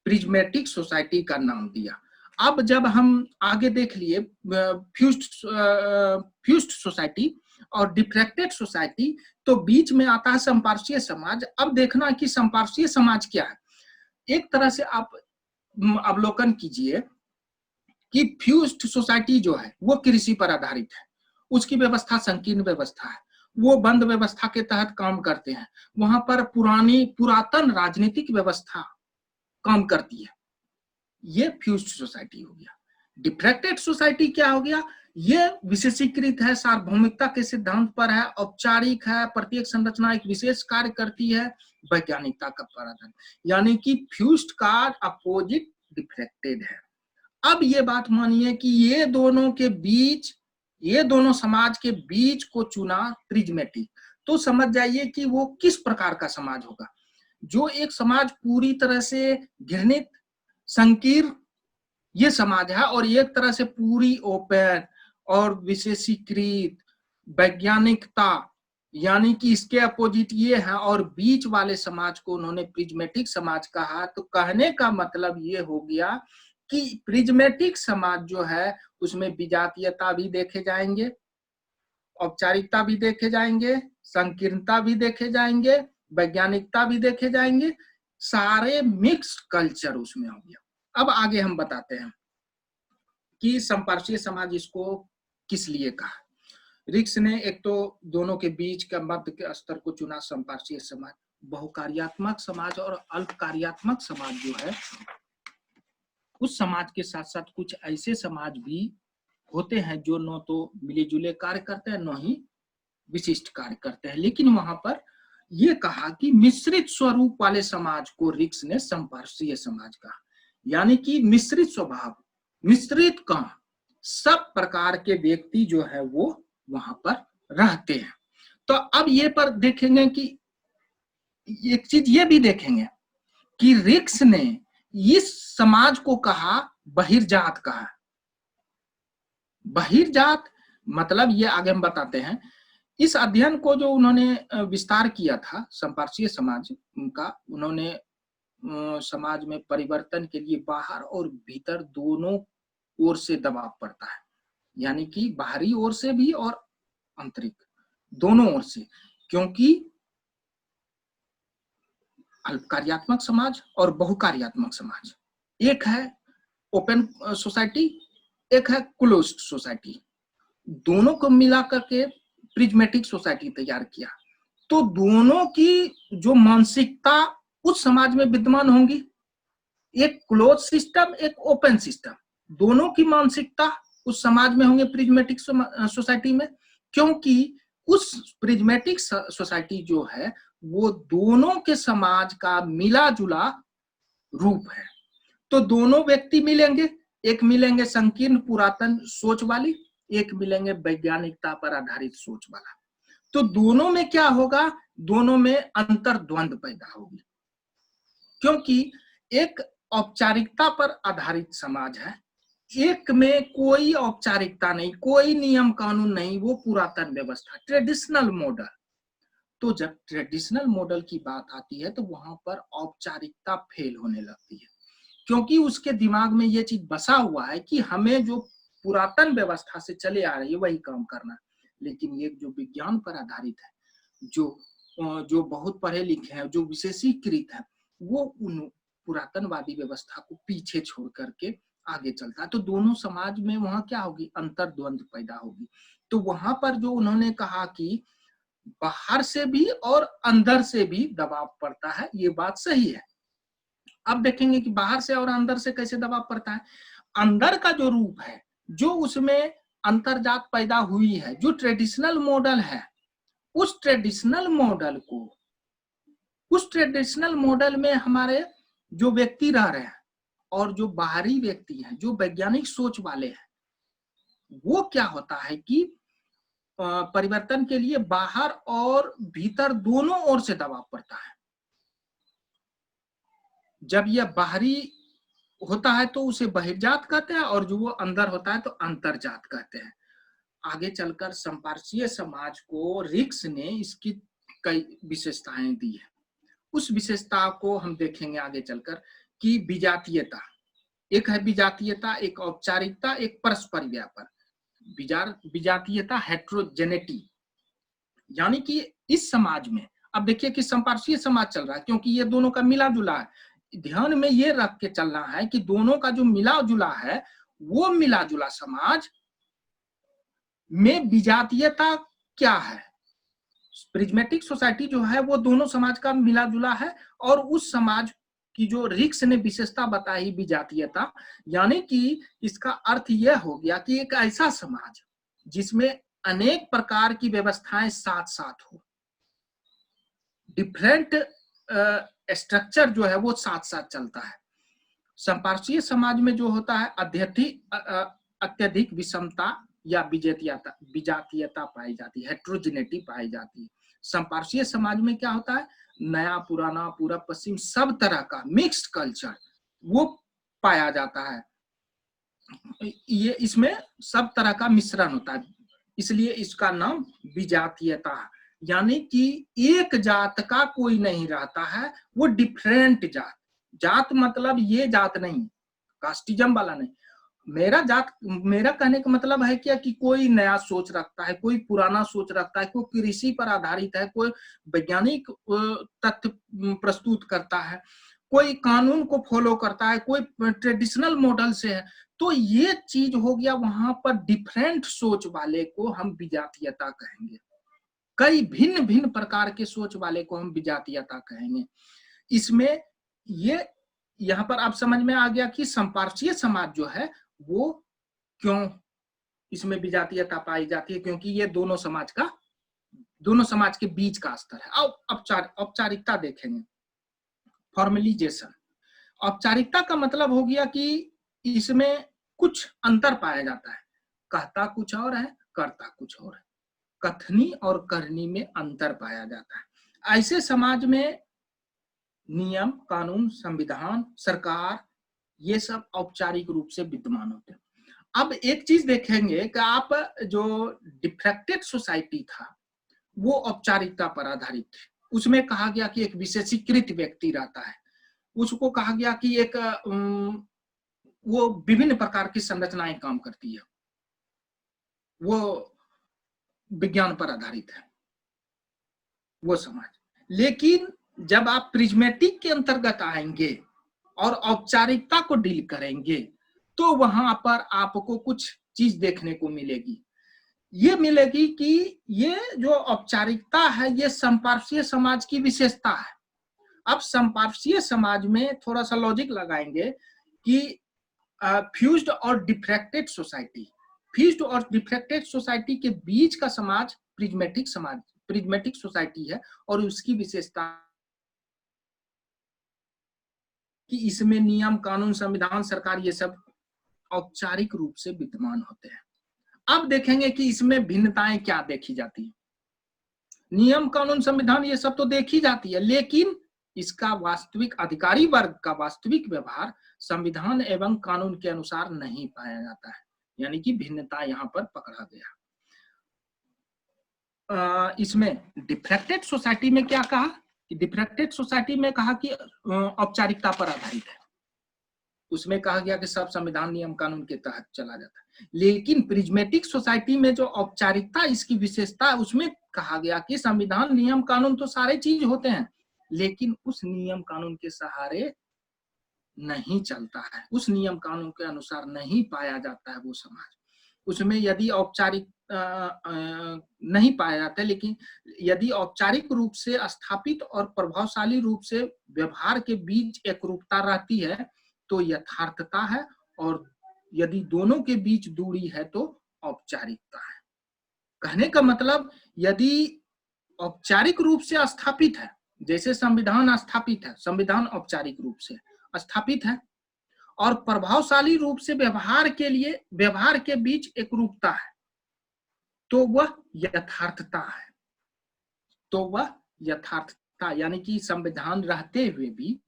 प्रिज्मेटिक सोसाइटी का नाम दिया। अब जब हम आगे देख लिए फ्यूज्ड सोसाइटी और डिफ्रैक्टेड सोसाइटी, तो बीच में आता है संपार्श्वीय समाज। अब देखना कि संपार्श्वीय समाज क्या है। एक तरह से आप अवलोकन कीजिए कि फ्यूज्ड सोसाइटी जो है वो कृषि पर आधारित है, उसकी व्यवस्था संकीर्ण व्यवस्था है, वो बंद व्यवस्था के तहत काम करते हैं, वहां पर पुरातन राजनीतिक व्यवस्था काम करती है। ये फ्यूज्ड सोसाइटी हो गया। डिफ्रैक्टेड सोसाइटी क्या हो गया? ये विशेषीकृत है, सार्वभौमिकता के सिद्धांत पर है, औपचारिक है, प्रत्येक संरचना एक विशेष कार्य करती है, वैज्ञानिकता का पर आधारित, यानी कि फ्यूज्ड का अपोजिट डिफ्रैक्टेड है। अब ये बात मानिए कि ये दोनों समाज के बीच को चुना प्रिज्मेटिक, तो समझ जाइए कि वो किस प्रकार का समाज होगा। जो एक समाज पूरी तरह से घृणित, संकीर्ण ये समाज है, और एक तरह से पूरी ओपन और विशेषीकृत वैज्ञानिकता, यानी कि इसके अपोजिट ये है, और बीच वाले समाज को उन्होंने प्रिज्मेटिक समाज कहा। तो कहने का मतलब ये हो गया कि प्रिज्मेटिक समाज जो है उसमें विजातीयता भी देखे जाएंगे, औपचारिकता भी देखे जाएंगे, संकीर्णता भी देखे जाएंगे, वैज्ञानिकता भी देखे जाएंगे, सारे मिक्स कल्चर उसमें हो गया। अब आगे हम बताते हैं कि संपार्श्विक समाज इसको किस लिए कहा। रिक्स ने एक तो दोनों के बीच का मध्य के स्तर को चुना संपार्श्विक समाज। बहुकार्यात्मक समाज और अल्पकार्यात्मक समाज जो है, उस समाज के साथ साथ कुछ ऐसे समाज भी होते हैं जो न तो मिले जुले कार्य करते हैं, न ही विशिष्ट कार्य करते हैं। लेकिन वहां पर यह कहा कि मिश्रित स्वरूप वाले समाज को रिक्स ने संपार्श्विक समाज कहा, यानी कि मिश्रित स्वभाव, मिश्रित काम, सब प्रकार के व्यक्ति जो है वो वहां पर रहते हैं। तो अब ये पर देखेंगे कि एक चीज ये भी देखेंगे कि रिक्स ने इस समाज को कहा बहिर्जात कहा। बहिर्जात मतलब ये आगे हम बताते हैं। इस अध्ययन को जो उन्होंने विस्तार किया था संपार्श्विक समाज का, उन्होंने समाज में परिवर्तन के लिए बाहर और भीतर दोनों ओर से दबाव पड़ता है, यानी कि बाहरी ओर से भी और आंतरिक दोनों ओर से, क्योंकि अल्पकार्यात्मक समाज और बहुकार्यात्मक समाज, एक है ओपन सोसाइटी, एक है क्लोज्ड सोसाइटी, दोनों को मिला करके प्रिज्मेटिक सोसाइटी तैयार किया। तो दोनों की जो मानसिकता उस समाज में विद्यमान होंगी, एक क्लोज सिस्टम, एक ओपन सिस्टम, दोनों की मानसिकता उस समाज में होंगे प्रिज्मेटिक सोसाइटी में, क्योंकि उस प्रिज्मेटिक सोसाइटी जो है वो दोनों के समाज का मिला जुला रूप है। तो दोनों व्यक्ति मिलेंगे, एक मिलेंगे संकीर्ण पुरातन सोच वाली, एक मिलेंगे वैज्ञानिकता पर आधारित सोच वाला। तो दोनों में क्या होगा, दोनों में अंतर्द्वंद पैदा होगी, क्योंकि एक औपचारिकता पर आधारित समाज है, एक में कोई औपचारिकता नहीं, कोई नियम कानून नहीं, वो पुरातन व्यवस्था, ट्रेडिशनल मॉडल। तो जब ट्रेडिशनल मॉडल की बात आती है तो वहां पर औपचारिकता फेल होने लगती है, क्योंकि उसके दिमाग में ये चीज बसा हुआ है कि हमें जो पुरातन व्यवस्था से चले आ रही है वही काम करना। लेकिन ये जो विज्ञान पर आधारित है, जो बहुत पढ़े लिखे हैं, जो विशेषीकृत है, वो उन पुरातनवादी व्यवस्था को पीछे छोड़ करके आगे चलता है। तो दोनों समाज में वहां क्या होगी, अंतर्द्वंद पैदा होगी। तो वहां पर जो उन्होंने कहा कि बाहर से भी और अंदर से भी दबाव पड़ता है, ये बात सही है। अब देखेंगे कि बाहर से और अंदर से कैसे दबाव पड़ता है। अंदर का जो रूप है, जो उसमें अंतर्जात पैदा हुई है, जो ट्रेडिशनल मॉडल है, उस ट्रेडिशनल मॉडल में हमारे जो व्यक्ति रह रहे हैं और जो बाहरी व्यक्ति हैं, जो वैज्ञानिक सोच वाले हैं, वो क्या होता है कि परिवर्तन के लिए बाहर और भीतर दोनों ओर से दबाव पड़ता है। जब यह बाहरी होता है तो उसे बहिर्जात कहते हैं, और जो वो अंदर होता है तो अंतर्जात कहते हैं। आगे चलकर संपार्श्विक समाज को रिक्स ने इसकी कई विशेषताएं दी है। उस विशेषता को हम देखेंगे आगे चलकर कि विजातीयता, एक है विजातीयता, एक औपचारिकता, एक परस्पर व्यापार। विजातीयता हेट्रोजेनिटी, यानी कि इस समाज में अब देखिए कि संपार्श्विक समाज चल रहा है, क्योंकि ये दोनों का मिला जुला है। ध्यान में ये रख के चलना है कि दोनों का जो मिला जुला है, वो मिला जुला समाज में विजातीयता क्या है। प्रिज्मेटिक सोसाइटी जो है वो दोनों समाज का मिला जुला है, और उस समाज की जो रिक्स ने विशेषता बताई विजातीयता, यानी कि इसका अर्थ यह हो गया कि एक ऐसा समाज जिसमें अनेक प्रकार की व्यवस्थाएं साथ साथ हो, डिफरेंट स्ट्रक्चर जो है वो साथ साथ चलता है, संपार्श्वीय समाज में जो होता है अत्यधिक विषमता या विजातीयता पाई जाती है, हेट्रोजिनिटी पाई जाती है। संपार्श्वीय समाज में क्या होता है, नया पुराना पूरब पश्चिम सब तरह का मिक्स्ड कल्चर वो पाया जाता है। ये इसमें सब तरह का मिश्रण होता है, इसलिए इसका नाम विजातीयता है। यानी कि एक जात का कोई नहीं रहता है, वो डिफरेंट जात। जात मतलब ये जात नहीं, कास्टिज्म वाला नहीं। मेरा कहने का मतलब है क्या कि कोई नया सोच रखता है, कोई पुराना सोच रखता है, कोई कृषि पर आधारित है, कोई वैज्ञानिक तथ्य प्रस्तुत करता है, कोई कानून को फॉलो करता है, कोई ट्रेडिशनल मॉडल से है। तो ये चीज हो गया, वहां पर डिफरेंट सोच वाले को हम विजातीयता कहेंगे। कई भिन्न भिन्न प्रकार के सोच वाले को हम विजातीयता कहेंगे। इसमें ये यहाँ पर आप समझ में आ गया कि संपार्श्वीय समाज जो है वो क्यों इसमें विजातीयता पाई जाती है, क्योंकि ये दोनों समाज के बीच का स्तर है। अब औपचारिकता देखेंगे, फॉर्मलाइजेशन। औपचारिकता का मतलब हो गया कि इसमें कुछ अंतर पाया जाता है, कहता कुछ और है, करता कुछ और है। कथनी और करनी में अंतर पाया जाता है। ऐसे समाज में नियम, कानून, संविधान, सरकार ये सब औपचारिक रूप से विद्यमान होते हैं। अब एक चीज देखेंगे कि आप जो डिफ्रैक्टेड सोसाइटी था वो औपचारिकता पर आधारित थे। उसमें कहा गया कि एक विशेषीकृत व्यक्ति रहता है, उसको कहा गया कि एक वो विभिन्न प्रकार की संरचनाएं काम करती है, वो विज्ञान पर आधारित है वो समाज। लेकिन जब आप प्रिज्मेटिक के अंतर्गत आएंगे और औपचारिकता को डील करेंगे तो वहां पर आपको कुछ चीज देखने को मिलेगी। ये मिलेगी कि ये जो औपचारिकता है ये संपार्श्वीय समाज की विशेषता है। अब संपार्श्वीय समाज में थोड़ा सा लॉजिक लगाएंगे कि फ्यूज्ड और डिफ्रैक्टेड सोसाइटी के बीच का समाज प्रिज्मेटिक सोसाइटी है, और उसकी विशेषता कि इसमें नियम, कानून, संविधान, सरकार ये सब औपचारिक रूप से विद्यमान होते हैं। अब देखेंगे कि इसमें भिन्नताएं क्या देखी जाती है। नियम, कानून, संविधान ये सब तो देखी जाती है, लेकिन इसका वास्तविक अधिकारी वर्ग का वास्तविक व्यवहार संविधान एवं कानून के अनुसार नहीं पाया जाता है। यानी कि भिन्नता यहाँ पर पकड़ा गया। इसमें डिफ्रैक्टेड सोसाइटी में क्या कहा कि डिफ्रैक्टेड सोसाइटी में कहा कि औपचारिकता पर आधारित है। उसमें कहा गया कि सब संविधान, नियम, कानून के तहत चला जाता है। लेकिन प्रिज्मेटिक सोसाइटी में जो औपचारिकता इसकी विशेषता है, उसमें कहा गया कि संविधान, नियम, कानून तो सारे चीज होते हैं, लेकिन उस नियम कानून के सहारे नहीं चलता है, उस नियम कानून के अनुसार नहीं पाया जाता है वो समाज। उसमें यदि औपचारिक नहीं पाया जाता है, लेकिन यदि औपचारिक रूप से स्थापित और प्रभावशाली रूप से व्यवहार के बीच एकरूपता रहती है तो यथार्थता है, और यदि दोनों के बीच दूरी है तो औपचारिकता है। कहने का मतलब यदि औपचारिक रूप से स्थापित है, जैसे संविधान स्थापित है, संविधान औपचारिक रूप से स्थापित है, और प्रभावशाली रूप से व्यवहार के बीच एकरूपता है, तो वह यथार्थता यानी कि संविधान रहते हुए भी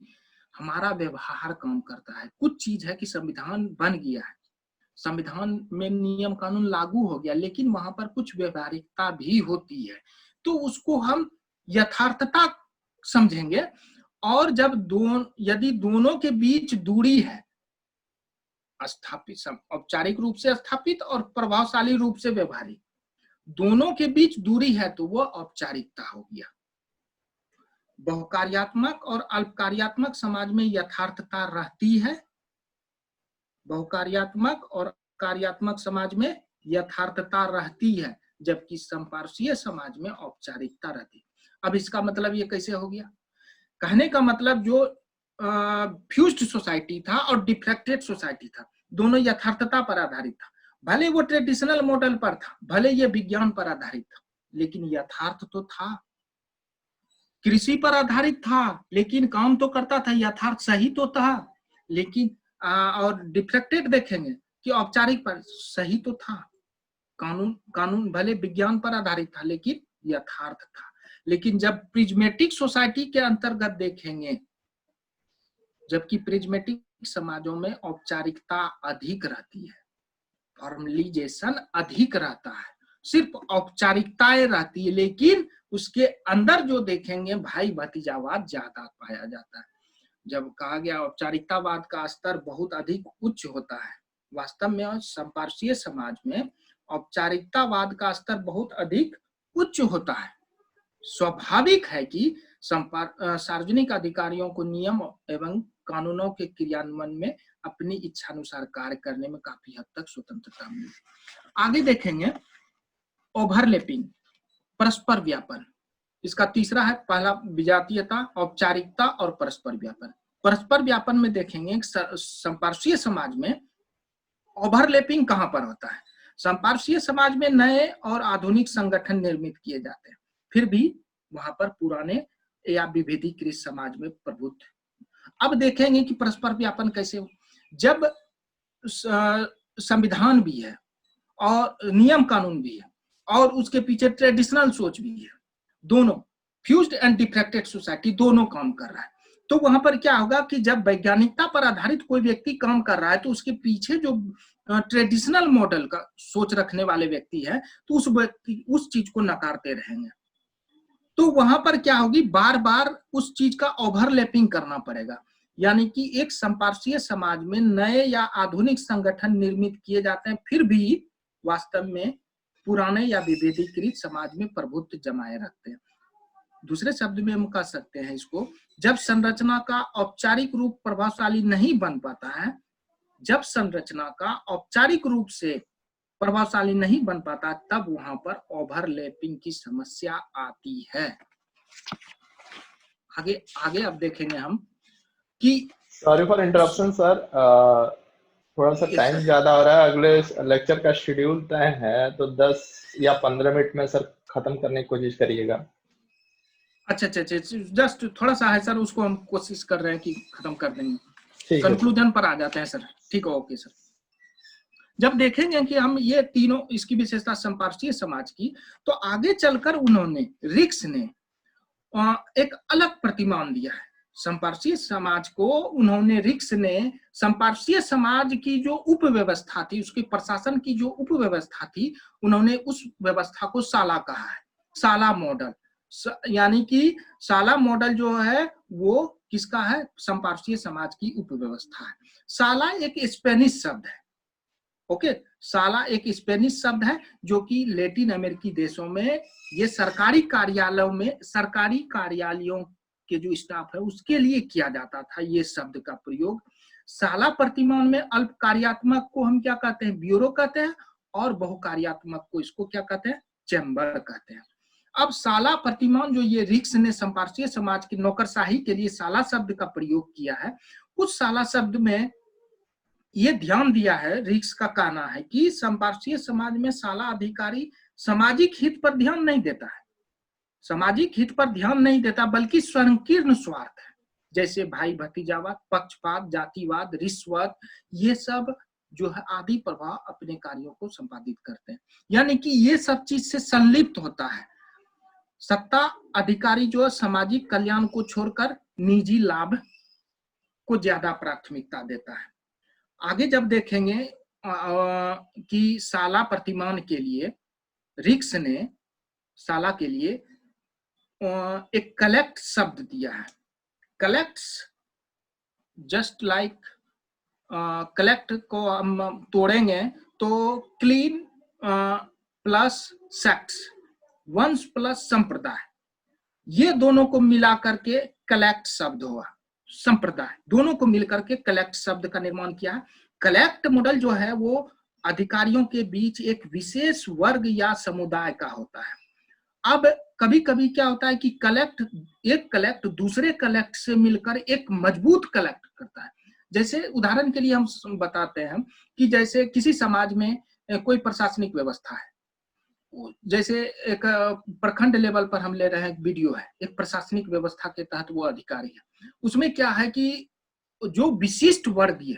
हमारा व्यवहार काम करता है। कुछ चीज है कि संविधान बन गया है, संविधान में नियम कानून लागू हो गया, लेकिन वहां पर कुछ व्यवहारिकता भी होती है, तो उसको हम यथार्थता समझेंगे। और जब यदि दोनों के बीच दूरी है, स्थापित, औपचारिक रूप से स्थापित और प्रभावशाली रूप से व्यवहारिक, दोनों के बीच दूरी है तो वह औपचारिकता हो गया। बहुकार्यात्मक और अल्पकार्यात्मक समाज में यथार्थता रहती है, बहुकार्यात्मक और कार्यात्मक समाज में यथार्थता रहती है, जबकि संपार्श्वीय समाज में औपचारिकता रहती है। अब इसका मतलब ये कैसे हो गया? कहने का मतलब जो फ्यूज्ड सोसाइटी था और डिफ्रैक्टेड सोसाइटी था, दोनों यथार्थता पर आधारित था। भले वो ट्रेडिशनल मॉडल पर था, भले ये विज्ञान पर आधारित था, लेकिन यथार्थ तो था। कृषि पर आधारित था, लेकिन काम तो करता था, यथार्थ सही तो था। लेकिन और डिफ्लेक्टेड देखेंगे कि औपचारिक पर सही तो था, कानून भले विज्ञान पर आधारित था लेकिन यथार्थ था। लेकिन जब प्रिज्मेटिक सोसाइटी के अंतर्गत देखेंगे, जबकि प्रिज्मेटिक समाजों में औपचारिकता अधिक रहती है, फॉर्मलाइजेशन अधिक रहता है, सिर्फ औपचारिकताएं रहती है, लेकिन उसके अंदर जो देखेंगे भाई भतीजावाद ज्यादा पाया जाता है। जब कहा गया औपचारिकतावाद का स्तर बहुत अधिक उच्च होता है, वास्तव में संपार्श्वीय समाज में औपचारिकतावाद का स्तर बहुत अधिक उच्च होता है। स्वाभाविक है कि सार्वजनिक अधिकारियों को नियम एवं कानूनों के क्रियान्वयन में अपनी इच्छानुसार कार्य करने में काफी हद तक स्वतंत्रता मिली। आगे देखेंगे ओवरलैपिंग, परस्पर व्यापन। इसका तीसरा है, पहला विजातीयता, औपचारिकता और परस्पर व्यापन। परस्पर व्यापन में देखेंगे संपार्श्वीय समाज में ओवरलैपिंग कहां पर होता है। संपार्श्वीय समाज में नए और आधुनिक संगठन निर्मित किए जाते हैं, फिर भी वहां पर पुराने या विभेदीकृत समाज में प्रभुत्व। अब देखेंगे कि परस्पर व्यापन कैसे हो। जब संविधान भी है और नियम कानून भी है और उसके पीछे ट्रेडिशनल सोच भी है, दोनों फ्यूज्ड एंड डिफ्लेक्टेड सोसाइटी दोनों काम कर रहा है, तो वहां पर क्या होगा कि जब वैज्ञानिकता पर आधारित कोई व्यक्ति काम कर रहा है तो उसके पीछे जो ट्रेडिशनल मॉडल का सोच रखने वाले व्यक्ति है तो उस व्यक्ति उस चीज को नकारते रहेंगे। तो वहां पर क्या होगी, बार बार उस चीज का ओवरलैपिंग करना पड़ेगा। यानी कि एक संपार्श्वीय समाज में नए या आधुनिक संगठन निर्मित किए जाते हैं, फिर भी वास्तव में पुराने या विभेदीकृत समाज में प्रभुत्व जमाए रखते हैं। दूसरे शब्द में हम कह सकते हैं इसको, जब संरचना का औपचारिक रूप प्रभावशाली नहीं बन पाता है, जब संरचना का औपचारिक रूप से प्रभावशाली नहीं बन पाता, तब वहां पर ओवरलैपिंग की समस्या आती है। आगे आगे अब देखेंगे हम कि, सॉरी फॉर इंटरप्शन सर, थोड़ा सा टाइम ज्यादा हो रहा है, अगले लेक्चर का शेड्यूल तय है, तो 10 या 15 मिनट में सर खत्म करने की कोशिश करिएगा। अच्छा, जस्ट थोड़ा सा है सर, उसको हम कोशिश कर रहे हैं कि खत्म कर देंगे, कंक्लूजन पर आ जाते हैं सर। ठीक है, ओके सर। जब देखेंगे कि हम ये तीनों, इसकी विशेषता संपार्श्वीय समाज की, तो आगे चलकर उन्होंने, रिक्स ने एक अलग प्रतिमान दिया है संपार्श्वीय समाज को। उन्होंने, रिक्स ने संपार्श्वीय समाज की जो उपव्यवस्था थी, उसके प्रशासन की जो उपव्यवस्था थी, उन्होंने उस व्यवस्था को साला कहा है, साला मॉडल। यानी कि साला मॉडल जो है वो किसका है, संपार्श्वीय समाज की उपव्यवस्था है। साला एक स्पेनिश शब्द है, ओके, साला एक स्पेनिश शब्द है जो कि लैटिन अमेरिकी देशों में ये सरकारी कार्यालयों में, सरकारी कार्यालयों के जो स्टाफ है उसके लिए किया जाता था ये शब्द का प्रयोग। साला प्रतिमान में अल्प कार्यात्मक को हम क्या कहते हैं, ब्यूरो कहते हैं, और बहुकार्यात्मक को इसको क्या कहते हैं, चैम्बर कहते हैं। अब साला प्रतिमान जो ये रिक्स ने संपार्श्वीय समाज की नौकरशाही के लिए साला शब्द का प्रयोग किया है, उस साला शब्द में ये ध्यान दिया है, रिक्स का कहना है कि संपार्श्वीय समाज में साला अधिकारी सामाजिक हित पर ध्यान नहीं देता है, सामाजिक हित पर ध्यान नहीं देता, बल्कि संकीर्ण स्वार्थ है, जैसे भाई भतीजावाद, पक्षपात, जातिवाद, रिश्वत, ये सब जो है आदि प्रभाव अपने कार्यों को संपादित करते हैं। यानी कि ये सब चीज से संलिप्त होता है। सत्ता अधिकारी जो सामाजिक कल्याण को छोड़कर निजी लाभ को ज्यादा प्राथमिकता देता है। आगे जब देखेंगे कि साला प्रतिमान के लिए रिक्स ने साला के लिए एक कलेक्ट शब्द दिया है। कलेक्ट्स, जस्ट लाइक कलेक्ट को हम तोड़ेंगे तो क्लीन प्लस सेक्स, वंश प्लस संप्रदाय, ये दोनों को मिला करके कलेक्ट शब्द हुआ। संप्रदाय दोनों को मिलकर के कलेक्ट शब्द का निर्माण किया। कलेक्ट मॉडल जो है वो अधिकारियों के बीच एक विशेष वर्ग या समुदाय का होता है। अब कभी कभी क्या होता है कि एक कलेक्ट दूसरे कलेक्ट से मिलकर एक मजबूत कलेक्ट करता है। जैसे उदाहरण के लिए हम बताते हैं कि जैसे किसी समाज में कोई प्रशासनिक व्यवस्था है, जैसे एक प्रखंड लेवल पर हम ले रहे हैं, वीडियो है, एक प्रशासनिक व्यवस्था के तहत वो अधिकारी है। उसमें क्या है कि जो विशिष्ट वर्ग है,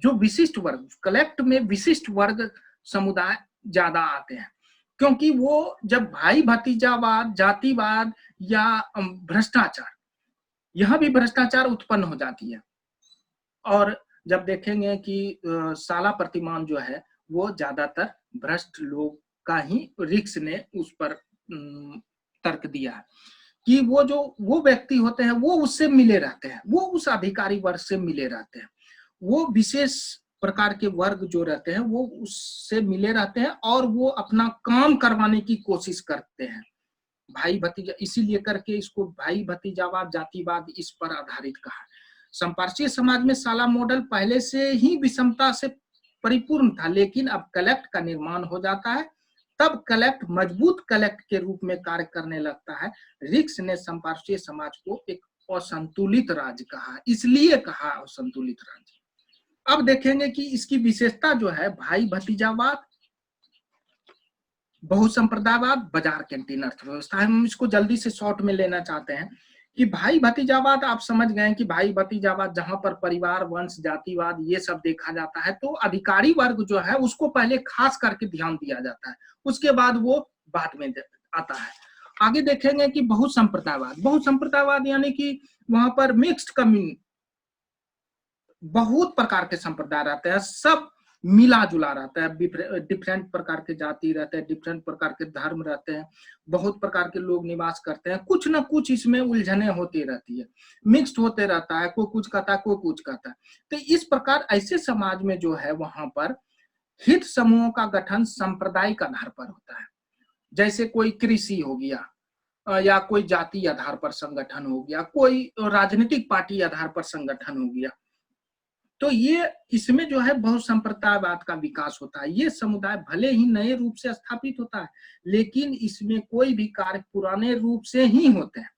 जो विशिष्ट वर्ग कलेक्ट में विशिष्ट वर्ग समुदाय ज्यादा आते हैं, क्योंकि वो जब भाई भतीजावाद, जातिवाद या भ्रष्टाचार, यह भी भ्रष्टाचार उत्पन्न हो जाती है। और जब देखेंगे कि साला प्रतिमान जो है वो ज्यादातर भ्रष्ट लोग का ही रिक्स ने उस पर तर्क दिया है कि वो व्यक्ति होते हैं वो उससे मिले रहते हैं, वो उस अधिकारी वर्ग से मिले रहते हैं, वो विशेष प्रकार के वर्ग जो रहते हैं वो उससे मिले रहते हैं और वो अपना काम करवाने की कोशिश करते हैं। भाई भतीजा, इसीलिए करके इसको भाई भतीजावाद, जातिवाद इस पर आधारित कहा। संपार्श्विक समाज में साला मॉडल पहले से ही विषमता से परिपूर्ण था, लेकिन अब कलेक्ट का निर्माण हो जाता है, तब कलेक्ट मजबूत कलेक्ट के रूप में कार्य करने लगता है। रिक्स ने संपार्श्विक समाज को एक असंतुलित राज्य कहा, इसलिए कहा असंतुलित राज्य। अब देखेंगे कि इसकी विशेषता जो है भाई भतीजावाद, बहुसंप्रदायवाद, बाजार कैंटीन अर्थव्यवस्था। हम इसको जल्दी से शॉर्ट में लेना चाहते हैं कि भाई भतीजावाद, आप समझ गए कि भाई भतीजावाद जहां पर परिवार, वंश, जातिवाद ये सब देखा जाता है, तो अधिकारी वर्ग जो है उसको पहले खास करके ध्यान दिया जाता है, उसके बाद वो बाद में आता है। आगे देखेंगे कि बहुसंप्रदायवाद, बहुसंप्रदायवाद यानी कि वहां पर मिक्स्ड कम्युनिटी, बहुत प्रकार के संप्रदाय रहते हैं, सब मिला जुला रहता है, डिफरेंट प्रकार के जाति रहते हैं, डिफरेंट प्रकार के धर्म रहते हैं, बहुत प्रकार के लोग निवास करते हैं, कुछ ना कुछ इसमें उलझने होती रहती है, मिक्स्ड होते रहता है, कोई कुछ कहता है, कोई कुछ कहता है। तो इस प्रकार ऐसे समाज में जो है वहां पर हित समूहों का गठन सांप्रदायिक आधार पर होता है, जैसे कोई कृषि हो गया या कोई जाति आधार पर संगठन हो गया, कोई राजनीतिक पार्टी आधार पर संगठन हो गया। तो ये इसमें जो है बहुसंप्रदायवाद का विकास होता है। ये समुदाय भले ही नए रूप से स्थापित होता है, लेकिन इसमें कोई भी कार्य पुराने रूप से ही होते हैं।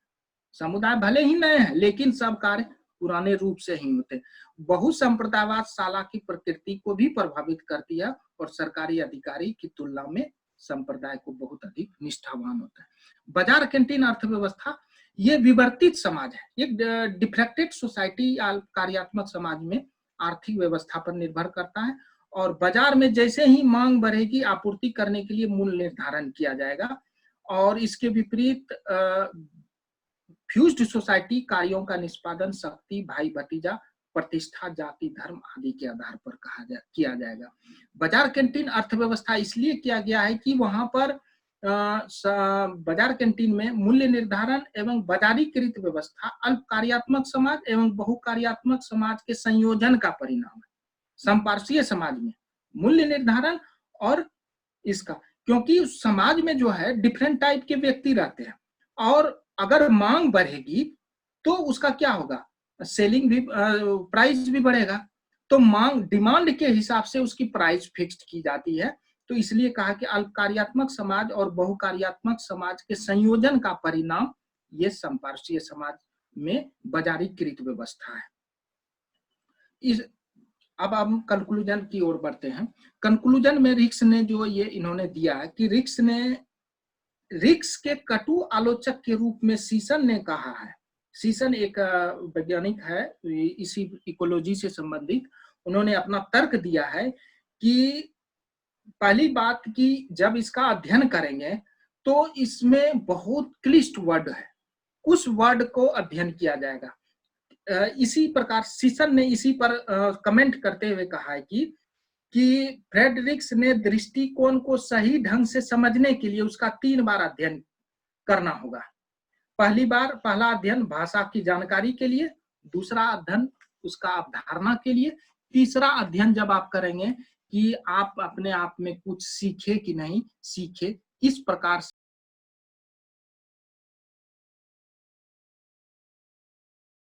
समुदाय भले ही नए हैं, लेकिन सब कार्य पुराने रूप से ही होते हैं। बहुसंप्रदायवाद साला की प्रकृति को भी प्रभावित करती है और सरकारी अधिकारी की तुलना में संप्रदाय को बहुत अधिक निष्ठावान होता है। बाजार कैंटीन अर्थव्यवस्था, ये विवर्तित समाज है, एक डिफ्रेक्टेड सोसाइटी या कार्यात्मक समाज में आर्थिक व्यवस्था पर निर्भर करता है, और बाजार में जैसे ही मांग बढ़ेगी आपूर्ति करने के लिए मूल्य निर्धारण किया जाएगा। और इसके विपरीत फ्यूज्ड सोसाइटी कार्यों का निष्पादन शक्ति, भाई भतीजा, प्रतिष्ठा, जाति, धर्म आदि के आधार पर किया जाएगा। बाजार कैंटीन अर्थव्यवस्था इसलिए किया गया है कि वहां पर बाजार कैंटीन में मूल्य निर्धारण एवं बाजारीकृत व्यवस्था अल्प कार्यात्मक समाज एवं बहुकार्यात्मक समाज के संयोजन का परिणाम है। संपार्श्वीय समाज में मूल्य निर्धारण और इसका, क्योंकि समाज में जो है डिफरेंट टाइप के व्यक्ति रहते हैं, और अगर मांग बढ़ेगी तो उसका क्या होगा, सेलिंग भी, प्राइस भी बढ़ेगा। तो मांग, डिमांड के हिसाब से उसकी प्राइस फिक्स्ड की जाती है। तो इसलिए कहा कि अल्पकार्यात्मक समाज और बहुकार्यात्मक समाज के संयोजन का परिणाम ये संपार्श्वीय समाज में बाजारीकृत व्यवस्था है। अब हम कंक्लूजन की ओर बढ़ते हैं। कंक्लूजन में रिक्स ने जो ये इन्होंने दिया है कि रिक्स के कटु आलोचक के रूप में सीसन ने कहा है, सीसन एक वैज्ञानिक है इसी इकोलॉजी से संबंधित, उन्होंने अपना तर्क दिया है कि पहली बात कि जब इसका अध्ययन करेंगे तो इसमें बहुत क्लिष्ट वर्ड है, उस वर्ड को अध्ययन किया जाएगा। इसी प्रकार सीसन ने इसी पर कमेंट करते हुए कहा है कि फ्रेडरिक्स ने दृष्टिकोण को सही ढंग से समझने के लिए उसका 3 बार अध्ययन करना होगा। पहला अध्ययन भाषा की जानकारी के लिए, दूसरा अध्ययन उसका अवधारणा के लिए, तीसरा अध्ययन जब आप करेंगे कि आप अपने आप में कुछ सीखे कि नहीं सीखे, इस प्रकार